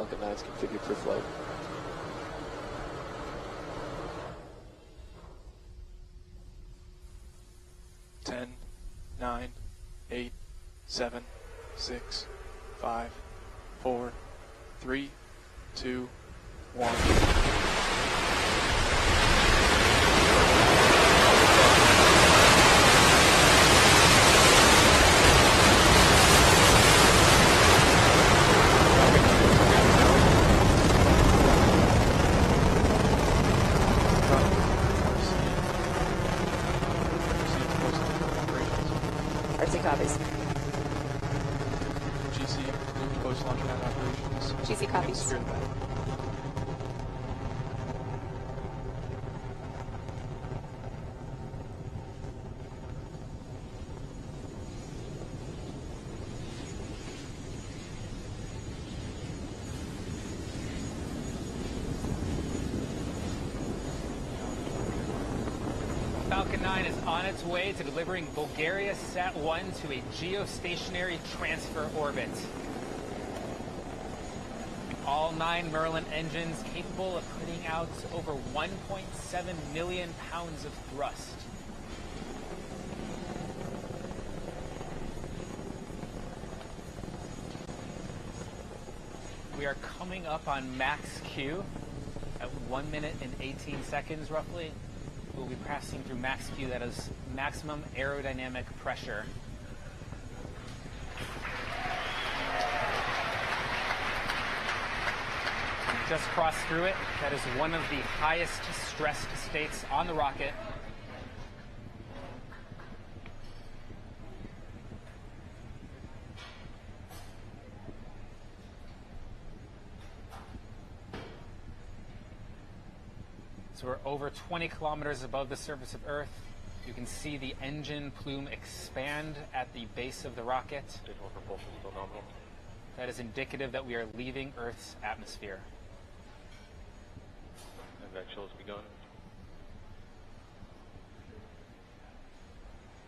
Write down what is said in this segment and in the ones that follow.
Falcon 9 is configured for flight. 10, 9, 8, 7, 6, 5, 4, 3, 2, 1. Copies. GC, post launch pad operations. GC copies. Secure the pad. Falcon 9 is on its way to delivering Bulgaria Sat-1 to a geostationary transfer orbit. All 9 Merlin engines capable of putting out over 1.7 million pounds of thrust. We are coming up on max Q at 1 minute and 18 seconds roughly. We'll be passing through max Q, that is maximum aerodynamic pressure. We just crossed through it. That is one of the highest stressed states on the rocket. So we're over 20 kilometers above the surface of Earth. You can see the engine plume expand at the base of the rocket. That is indicative that we are leaving Earth's atmosphere. And that chill's begun.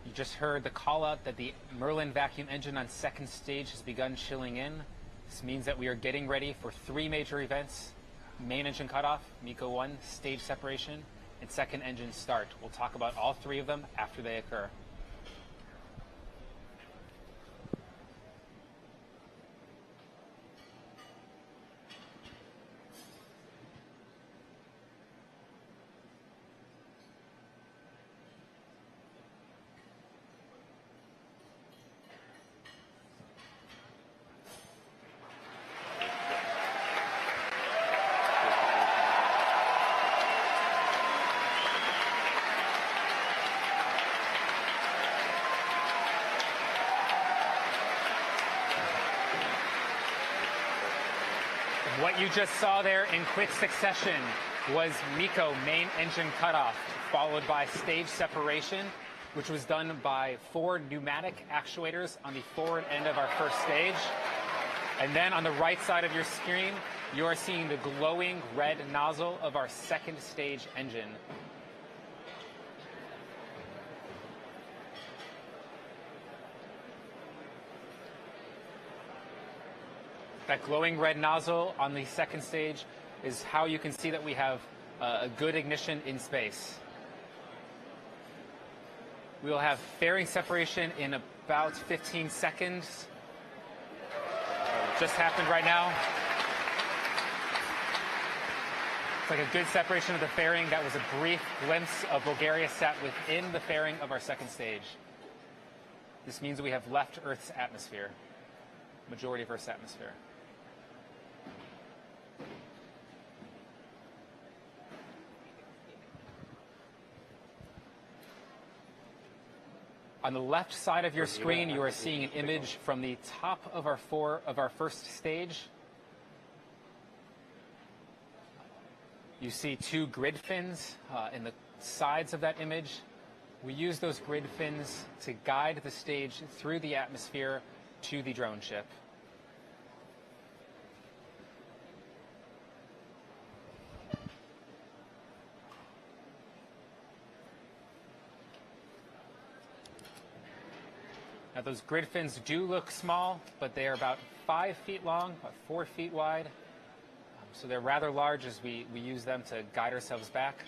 You just heard the call out that the Merlin vacuum engine on second stage has begun chilling in. This means that we are getting ready for 3 major events. Main engine cutoff, MECO 1, stage separation, and second engine start. We'll talk about all 3 of them after they occur. What you just saw there in quick succession was MECO, main engine cutoff, followed by stage separation, which was done by 4 pneumatic actuators on the forward end of our first stage. And then on the right side of your screen, you are seeing the glowing red nozzle of our second stage engine. That glowing red nozzle on the second stage is how you can see that we have a good ignition in space. We will have fairing separation in about 15 seconds. Just happened right now. It's like a good separation of the fairing. That was a brief glimpse of Bulgaria Sat within the fairing of our second stage. This means we have left Earth's atmosphere, majority of Earth's atmosphere. On the left side of your screen, you are seeing an image from the top of our first stage. You see 2 grid fins in the sides of that image. We use those grid fins to guide the stage through the atmosphere to the drone ship. Now those grid fins do look small, but they are about 5 feet long, about 4 feet wide. So they're rather large as we use them to guide ourselves back.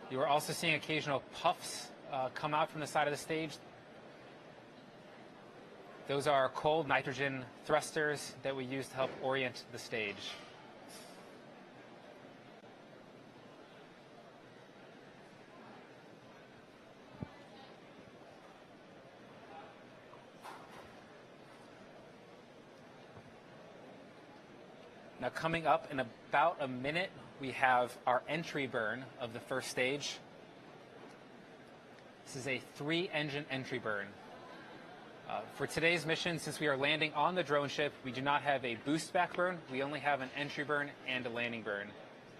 You are also seeing occasional puffs come out from the side of the stage. Those are cold nitrogen thrusters that we use to help orient the stage. Now coming up in about a minute, we have our entry burn of the first stage. This is a 3-engine entry burn. For today's mission, since we are landing on the drone ship, we do not have a boost back burn. We only have an entry burn and a landing burn.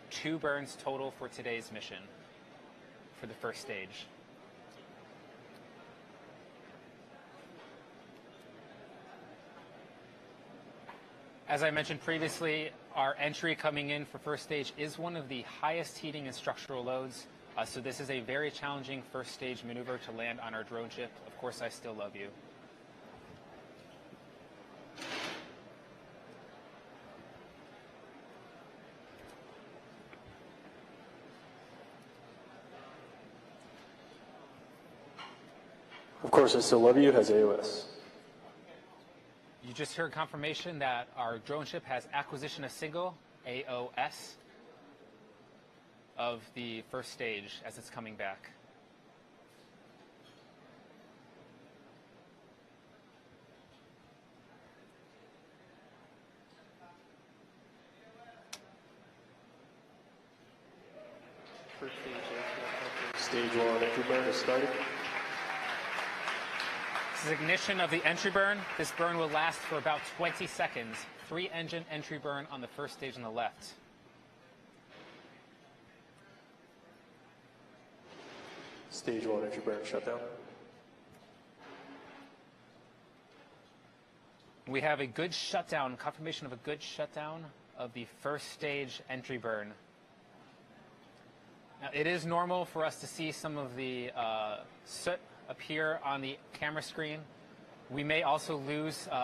2 burns total for today's mission for the first stage. As I mentioned previously, our entry coming in for first stage is one of the highest heating and structural loads. So this is a very challenging first stage maneuver to land on our drone ship. Of course, I still love you. Of course, I still love you has AOS. You just heard confirmation that our drone ship has acquisition of signal, AOS, of the first stage as it's coming back. First stage 1 entry burn has started. This is ignition of the entry burn. This burn will last for about 20 seconds. 3-engine entry burn on the first stage on the left. Stage 1 entry burn shutdown. We have a good shutdown, confirmation of a good shutdown of the first stage entry burn. Now, it is normal for us to see some of the soot appear on the camera screen. We may also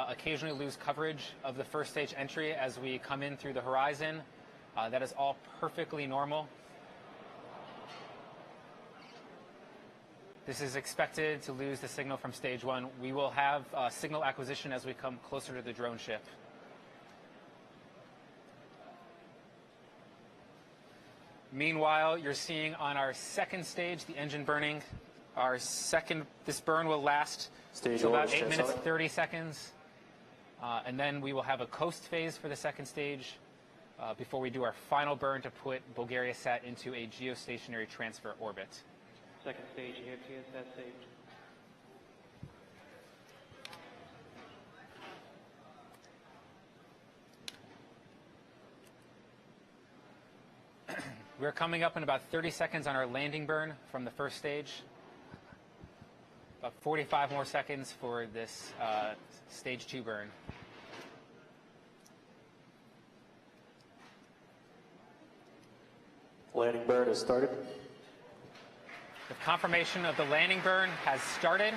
occasionally lose coverage of the first stage entry as we come in through the horizon. That is all perfectly normal. This is expected to lose the signal from stage 1. We will have signal acquisition as we come closer to the drone ship. Meanwhile, you're seeing on our second stage the engine burning. This burn will last about 8 minutes, 30 seconds. And then we will have a coast phase for the second stage before we do our final burn to put Bulgaria Sat into a geostationary transfer orbit. Second stage, you have TSS stage. We're coming up in about 30 seconds on our landing burn from the first stage. About 45 more seconds for this stage 2 burn. Landing burn has started. The confirmation of the landing burn has started.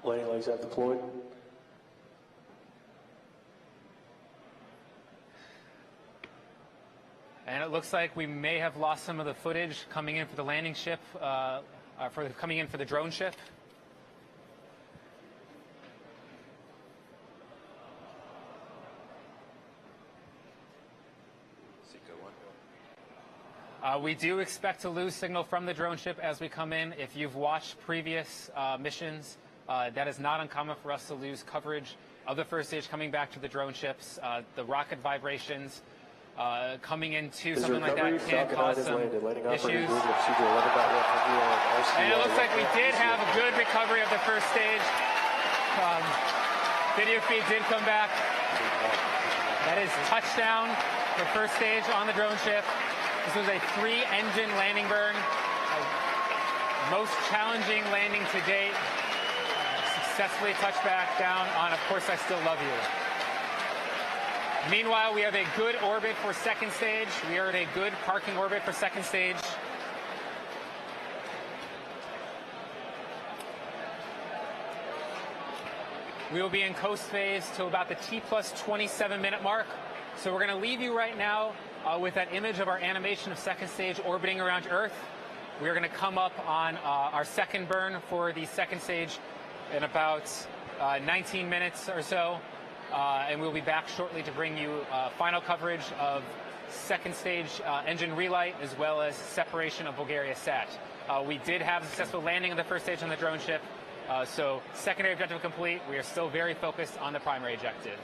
Landing legs have deployed. And it looks like we may have lost some of the footage coming in for the landing ship, coming in for the drone ship. We do expect to lose signal from the drone ship as we come in. If you've watched previous missions, that is not uncommon for us to lose coverage of the first stage coming back to the drone ships. The rocket vibrations coming into something like that can cause some issues. And it looks like we did have a good recovery of the first stage. Video feed did come back. That is touchdown for first stage on the drone ship. This was a 3-engine landing burn. Most challenging landing to date. Successfully touched back down on Of Course I Still Love You. Meanwhile, we have a good orbit for second stage. We are at a good parking orbit for second stage. We will be in coast phase till about the T plus 27 minute mark. So we're going to leave you right now with that image of our animation of second stage orbiting around Earth. We are going to come up on our second burn for the second stage in about 19 minutes or so. And we'll be back shortly to bring you final coverage of second stage engine relight as well as separation of Bulgaria sat. We did have a successful landing of the first stage on the drone ship. So secondary objective complete. We are still very focused on the primary objective.